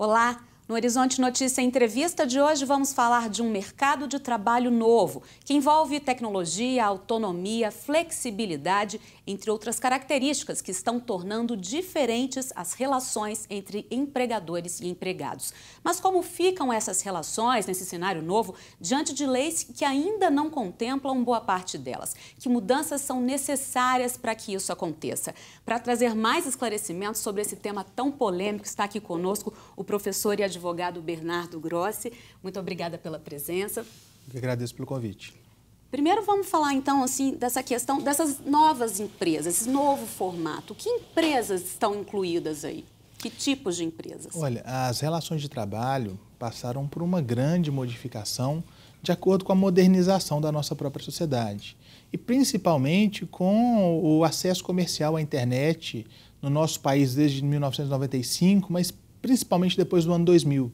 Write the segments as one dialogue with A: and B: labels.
A: Olá! No Horizonte Notícia Entrevista de hoje vamos falar de um mercado de trabalho novo, que envolve tecnologia, autonomia, flexibilidade, entre outras características que estão tornando diferentes as relações entre empregadores e empregados. Mas como ficam essas relações nesse cenário novo diante de leis que ainda não contemplam boa parte delas? Que mudanças são necessárias para que isso aconteça? Para trazer mais esclarecimentos sobre esse tema tão polêmico, está aqui conosco o professor e advogado Bernardo Grossi. Muito obrigada pela presença.
B: Eu agradeço pelo convite.
A: Primeiro vamos falar então assim dessa questão dessas novas empresas, esse novo formato. Que empresas estão incluídas aí? Que tipos de empresas?
B: Olha, as relações de trabalho passaram por uma grande modificação de acordo com a modernização da nossa própria sociedade. E principalmente com o acesso comercial à internet no nosso país desde 1995, mas principalmente depois do ano 2000.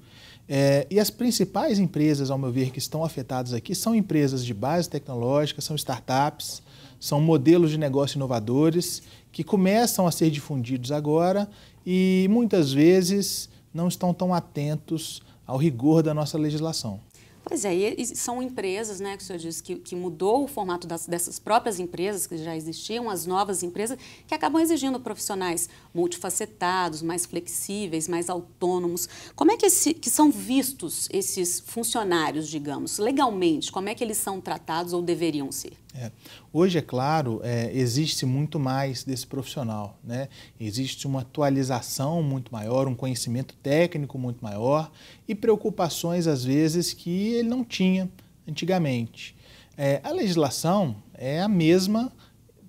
B: E as principais empresas, ao meu ver, que estão afetadas aqui são empresas de base tecnológica, são startups, são modelos de negócio inovadores que começam a ser difundidos agora e muitas vezes não estão tão atentos ao rigor da nossa legislação.
A: Pois é, e são empresas, né, que o senhor disse que mudou o formato dessas próprias empresas que já existiam, as novas empresas, que acabam exigindo profissionais multifacetados, mais flexíveis, mais autônomos. Como é que são vistos esses funcionários, digamos, legalmente? Como é que eles são tratados ou deveriam ser?
B: Hoje, é claro, existe muito mais desse profissional, né? Existe uma atualização muito maior, um conhecimento técnico muito maior e preocupações, às vezes, que ele não tinha antigamente. A legislação é a mesma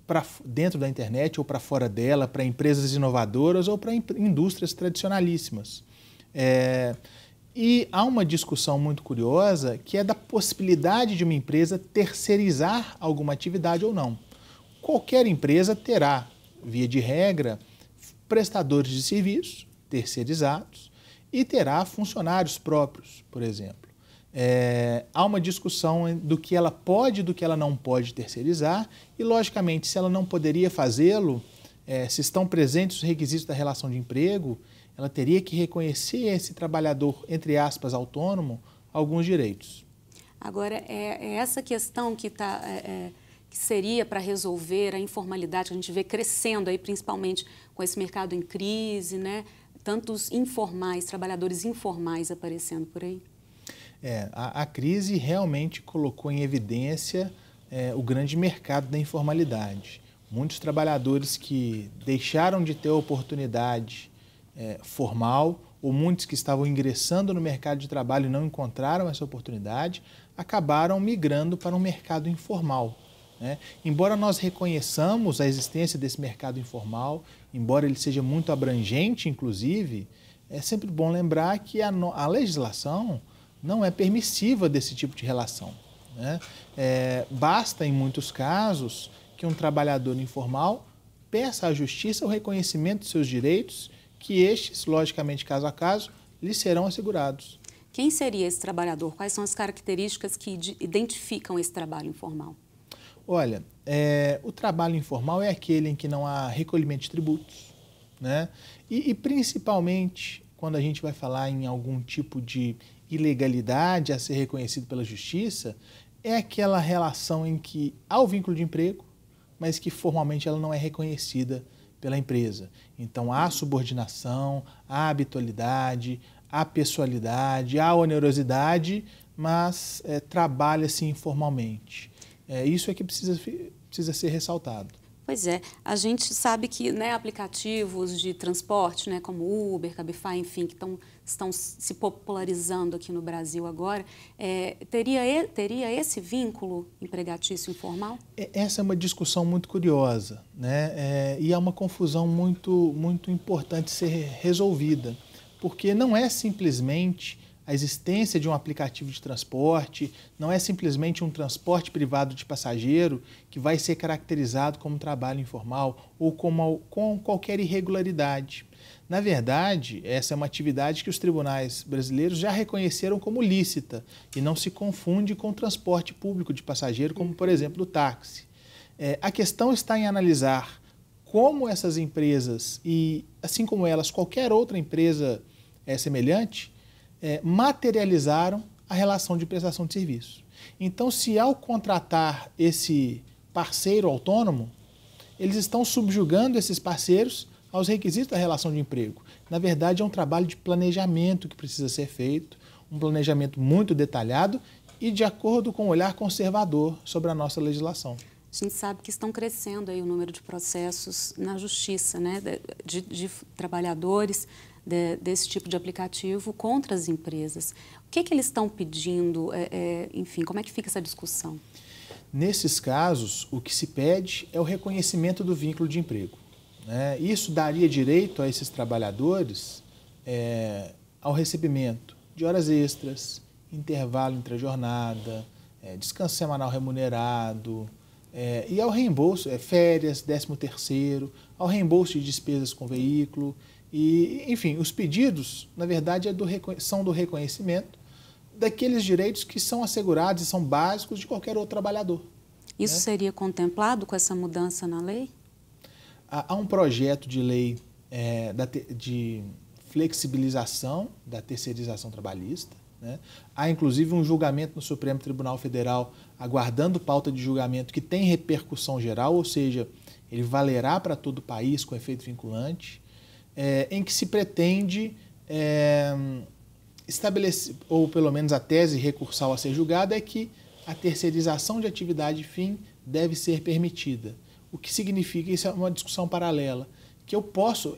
B: para dentro da internet ou para fora dela, para empresas inovadoras ou para indústrias tradicionalíssimas. E há uma discussão muito curiosa que é da possibilidade de uma empresa terceirizar alguma atividade ou não. Qualquer empresa terá, via de regra, prestadores de serviços terceirizados e terá funcionários próprios, por exemplo. Há uma discussão do que ela pode e do que ela não pode terceirizar e, logicamente, se ela não poderia fazê-lo, se estão presentes os requisitos da relação de emprego, ela teria que reconhecer a esse trabalhador, entre aspas, autônomo, alguns direitos.
A: Agora, essa questão que seria para resolver a informalidade que a gente vê crescendo aí, principalmente com esse mercado em crise, né? Tantos informais, trabalhadores informais aparecendo por aí.
B: A crise realmente colocou em evidência o grande mercado da informalidade. Muitos trabalhadores que deixaram de ter a oportunidade formal, ou muitos que estavam ingressando no mercado de trabalho e não encontraram essa oportunidade, acabaram migrando para um mercado informal, né? Embora nós reconheçamos a existência desse mercado informal, embora ele seja muito abrangente, inclusive, é sempre bom lembrar que a legislação não é permissiva desse tipo de relação, né? Basta, em muitos casos, que um trabalhador informal peça à justiça o reconhecimento de seus direitos, que estes, logicamente, caso a caso, lhes serão assegurados.
A: Quem seria esse trabalhador? Quais são as características que identificam esse trabalho informal?
B: Olha, o trabalho informal é aquele em que não há recolhimento de tributos, né? E principalmente, quando a gente vai falar em algum tipo de ilegalidade a ser reconhecido pela justiça, é aquela relação em que há o vínculo de emprego, mas que formalmente ela não é reconhecida pela empresa. Então, há subordinação, há habitualidade, há pessoalidade, há onerosidade, mas trabalha-se informalmente. Isso é que precisa ser ressaltado.
A: Pois é, a gente sabe que, né, aplicativos de transporte, né, como Uber, Cabify, enfim, que estão se popularizando aqui no Brasil agora, teria esse vínculo empregatício informal?
B: Essa é uma discussão muito curiosa, né? E é uma confusão muito importante ser resolvida, porque não é simplesmente a existência de um aplicativo de transporte, não é simplesmente um transporte privado de passageiro que vai ser caracterizado como trabalho informal ou com qualquer irregularidade. Na verdade, essa é uma atividade que os tribunais brasileiros já reconheceram como lícita e não se confunde com o transporte público de passageiro, como, por exemplo, o táxi. A questão está em analisar como essas empresas, e assim como elas, qualquer outra empresa semelhante, materializaram a relação de prestação de serviço. Então, se ao contratar esse parceiro autônomo, eles estão subjugando esses parceiros aos requisitos da relação de emprego. Na verdade, é um trabalho de planejamento que precisa ser feito, um planejamento muito detalhado e de acordo com o olhar conservador sobre a nossa legislação.
A: A gente sabe que estão crescendo aí o número de processos na justiça, né, de trabalhadores desse tipo de aplicativo contra as empresas. O que eles estão pedindo? Enfim, como é que fica essa discussão?
B: Nesses casos, o que se pede é o reconhecimento do vínculo de emprego, né? Isso daria direito a esses trabalhadores ao recebimento de horas extras, intervalo entre a jornada, descanso semanal remunerado, e ao reembolso, férias, 13º, ao reembolso de despesas com veículo. E, enfim, os pedidos, na verdade, são do reconhecimento daqueles direitos que são assegurados e são básicos de qualquer outro trabalhador.
A: Isso, né? Seria contemplado com essa mudança na lei?
B: Há um projeto de lei de flexibilização da terceirização trabalhista, né? Há, inclusive, um julgamento no Supremo Tribunal Federal aguardando pauta de julgamento que tem repercussão geral, ou seja, ele valerá para todo o país com efeito vinculante, em que se pretende estabelecer, ou pelo menos a tese recursal a ser julgada, é que a terceirização de atividade fim deve ser permitida. O que significa, isso é uma discussão paralela, que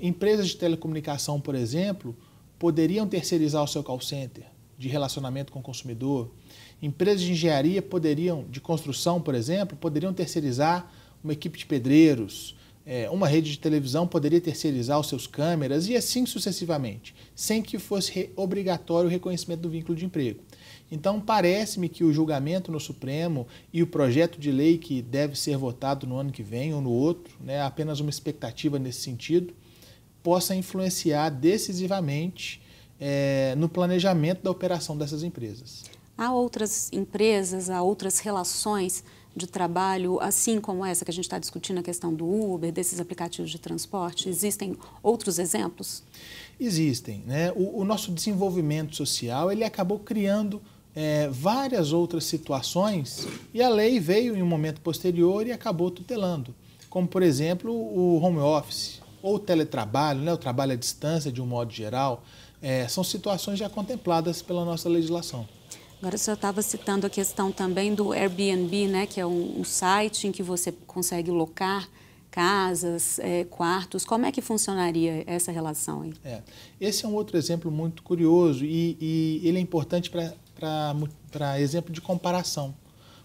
B: empresas de telecomunicação, por exemplo, poderiam terceirizar o seu call center de relacionamento com o consumidor. Empresas de engenharia de construção, por exemplo, poderiam terceirizar uma equipe de pedreiros. Uma rede de televisão poderia terceirizar os seus câmeras e assim sucessivamente, sem que fosse obrigatório o reconhecimento do vínculo de emprego. Então, parece-me que o julgamento no Supremo e o projeto de lei que deve ser votado no ano que vem ou no outro, né, apenas uma expectativa nesse sentido, possa influenciar decisivamente no planejamento da operação dessas empresas.
A: Há outras empresas, há outras relações de trabalho, assim como essa que a gente está discutindo, a questão do Uber, desses aplicativos de transporte? Existem outros exemplos?
B: Existem, né? O nosso desenvolvimento social, ele acabou criando várias outras situações e a lei veio em um momento posterior e acabou tutelando, como, por exemplo, o home office ou o teletrabalho, né? O trabalho à distância de um modo geral, são situações já contempladas pela nossa legislação.
A: Agora, o senhor estava citando a questão também do Airbnb, né, que é um site em que você consegue locar casas, quartos. Como é que funcionaria essa relação aí?
B: Esse é um outro exemplo muito curioso e ele é importante para exemplo de comparação,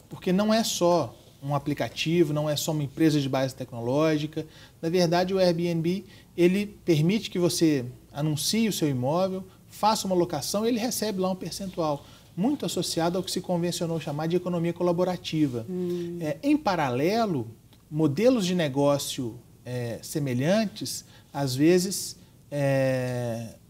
B: porque não é só um aplicativo, não é só uma empresa de base tecnológica. Na verdade, o Airbnb, ele permite que você anuncie o seu imóvel, faça uma locação e ele recebe lá um percentual, muito associado ao que se convencionou chamar de economia colaborativa. Em paralelo, modelos de negócio semelhantes, às vezes,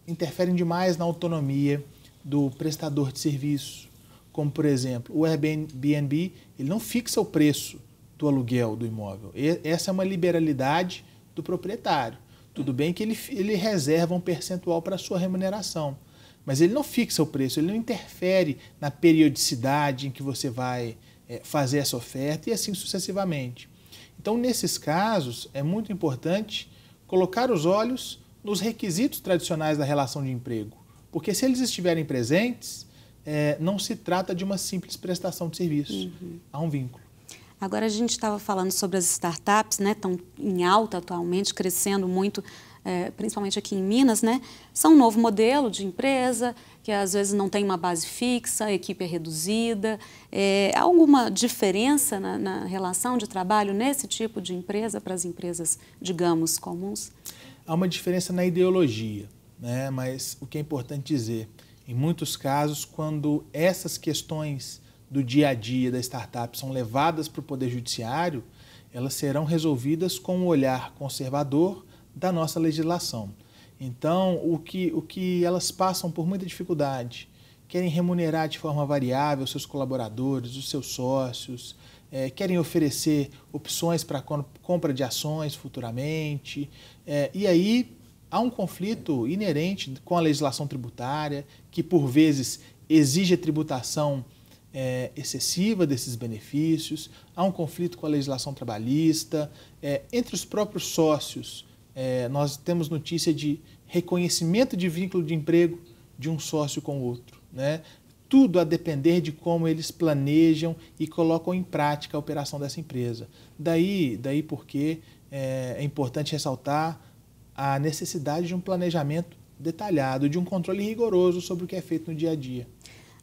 B: interferem demais na autonomia do prestador de serviço. Como, por exemplo, o Airbnb, ele não fixa o preço do aluguel do imóvel. Essa é uma liberalidade do proprietário. Tudo bem que ele reserva um percentual para a sua remuneração, mas ele não fixa o preço, ele não interfere na periodicidade em que você vai fazer essa oferta e assim sucessivamente. Então, nesses casos, é muito importante colocar os olhos nos requisitos tradicionais da relação de emprego, porque se eles estiverem presentes, não se trata de uma simples prestação de serviço, há um vínculo.
A: Agora, a gente estava falando sobre as startups, né, estão em alta atualmente, crescendo muito, principalmente aqui em Minas, né? São um novo modelo de empresa, que às vezes não tem uma base fixa, a equipe é reduzida. Há alguma diferença na relação de trabalho nesse tipo de empresa para as empresas, digamos, comuns?
B: Há uma diferença na ideologia, né? Mas o que é importante dizer, em muitos casos, quando essas questões do dia a dia da startup são levadas para o Poder Judiciário, elas serão resolvidas com um olhar conservador da nossa legislação. Então, o que elas passam por muita dificuldade, querem remunerar de forma variável os seus colaboradores, os seus sócios, querem oferecer opções para compra de ações futuramente, e aí há um conflito inerente com a legislação tributária, que por vezes exige a tributação excessiva desses benefícios, há um conflito com a legislação trabalhista, entre os próprios sócios, nós temos notícia de reconhecimento de vínculo de emprego de um sócio com o outro, né? Tudo a depender de como eles planejam e colocam em prática a operação dessa empresa. Daí porque é importante ressaltar a necessidade de um planejamento detalhado, de um controle rigoroso sobre o que é feito no dia a dia.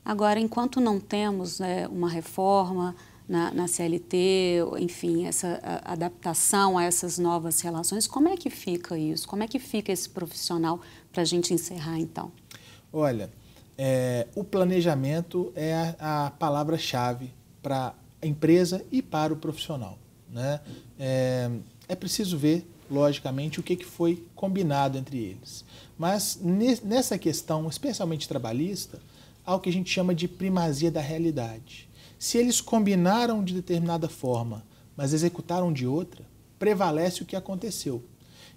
A: Agora, enquanto não temos, né, uma reforma na CLT, enfim, essa adaptação a essas novas relações, como é que fica isso? Como é que fica esse profissional para a gente encerrar, então?
B: Olha, o planejamento é a palavra-chave para a empresa e para o profissional, né? É preciso ver, logicamente, o que foi combinado entre eles. Mas nessa questão, especialmente trabalhista, há o que a gente chama de primazia da realidade. Se eles combinaram de determinada forma, mas executaram de outra, prevalece o que aconteceu.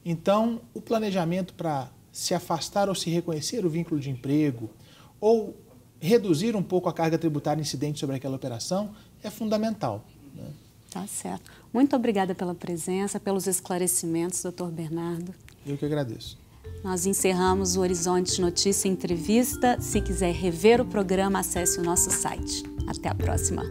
B: Então, o planejamento para se afastar ou se reconhecer o vínculo de emprego ou reduzir um pouco a carga tributária incidente sobre aquela operação é fundamental, né?
A: Tá certo. Muito obrigada pela presença, pelos esclarecimentos, doutor Bernardo.
B: Eu que agradeço.
A: Nós encerramos o Horizonte Notícia Entrevista. Se quiser rever o programa, acesse o nosso site. Até a próxima.